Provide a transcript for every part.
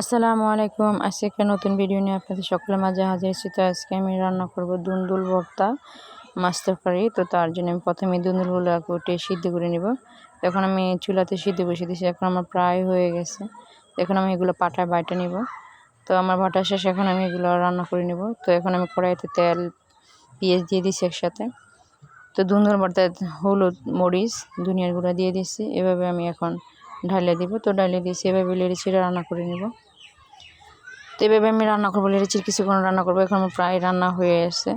আসসালামু আলাইকুম। আজকে একটা নতুন ভিডিও নিয়ে আপনাদের সকলের মাঝে হাজির হয়েছি। তো আজকে আমি রান্না করব দুন্দুল ভর্তা মাছ তরকারি। তো তার জন্য আমি প্রথমে দুন্দুলগুলো কেটে সিদ্ধ করে নিব। এখন আমি চুলাতে সিদ্ধ বসিয়ে দিয়েছি, এখন আমার প্রায় হয়ে গেছে। এখন আমি এগুলো পাটায় বাইটা নিব। তো আমার বাটা শেষ, এখন আমি এগুলো রান্না করে নিব। তো এখন আমি কড়াইতে তেল পেঁয়াজ দিয়ে দিচ্ছি একসাথে। তো দুন্দুল ভর্তায় হলুদ মরিচ ধনিয়ার গুঁড়া দিয়ে দিচ্ছি। এভাবে আমি এখন ঢালে দিব। তো ঢালে দিয়েছি, এভাবে লেড়ে ছেড়ে রান্না করে নিব। তো এভাবে আমি রান্না করবো, লেড়েছি কিছুক্ষণ রান্না করবো। এখন আমার প্রায় রান্না হয়ে এসেছে।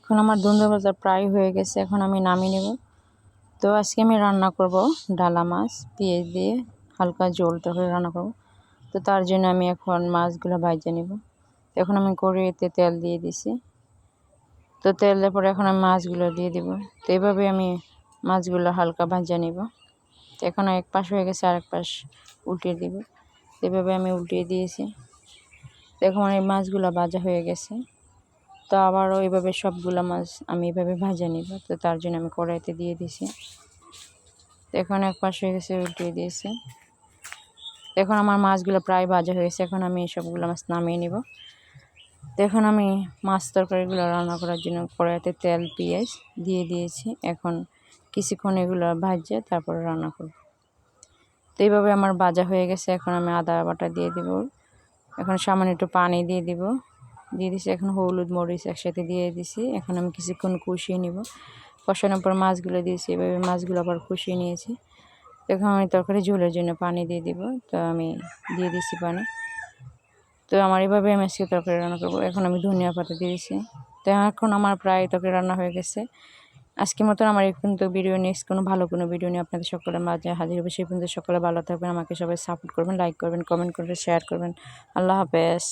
এখন আমার দুন্দুল ভর্তা প্রায় হয়ে গেছে, এখন আমি নামিয়ে নেব। তো আজকে আমি রান্না করব ডালা মাছ পেঁয়াজ দিয়ে হালকা ঝোল তরকারি রান্না করব। তো তার জন্য আমি এখন মাছগুলো ভাজে নেব। তো এখন আমি কড়াইতে তেল দিয়ে দিছি। তো তেল দেওয়ার পরে এখন আমি মাছগুলো দিয়ে দিব। তো এইভাবে আমি মাছগুলো হালকা ভাজা নেব। তো এখন এক পাশ হয়ে গেছে, আরেক পাশ উল্টিয়ে দিব। এভাবে আমি উল্টিয়ে দিয়েছি। এখন এই মাছগুলো ভাজা হয়ে গেছে। তো আবারও এইভাবে সবগুলো মাছ আমি এভাবে ভাজা নিব। তো তার জন্য আমি কড়াইতে দিয়ে দিছি। তো এখন এক পাশ হয়ে গেছে, উল্টিয়ে দিয়েছি। এখন আমার মাছগুলো প্রায় ভাজা হয়ে গেছে, এখন আমি সবগুলো মাছ নামিয়ে নিব। তো এখন আমি মাছ তরকারিগুলো রান্না করার জন্য কড়াইতে তেল পেঁয়াজ দিয়ে দিয়েছি। এখন কিছুক্ষণ এগুলো ভাজে তারপরে রান্না করব। তো এইভাবে আমার ভাজা হয়ে গেছে, এখন আমি আদা বাটা দিয়ে দিব। এখন সামান্য একটু পানি দিয়ে দিছি। এখন হলুদ মরিচ একসাথে দিয়ে দিছি। এখন আমি কিছুক্ষণ কষিয়ে নিব। কষানোর পর মাছগুলো দিয়েছি, এভাবে মাছগুলো আবার কষিয়ে নিয়েছি। এখন আমি তরকারি ঝোলের জন্য পানি দিয়ে দিব। তো আমি দিয়ে দিছি পানি। তো আমার এভাবে আমি আজকে তরকারি রান্না করবো। এখন আমি ধনিয়া পাতা দিয়ে দিছি। তো এখন আমার প্রায় তরকারি রান্না হয়ে গেছে। আজকের মতন আমার এখন তো ভিডিও, নেক্সট কোনো ভালো কোনো ভিডিও নিয়ে আপনাদের সকলের মাঝে হাজির হবে। সেই পর্যন্ত সকলে ভালো থাকবেন, আমাকে সবাই সাপোর্ট করবেন, লাইক করবেন, কমেন্ট করবেন, শেয়ার করবেন। আল্লাহ হাফেজ।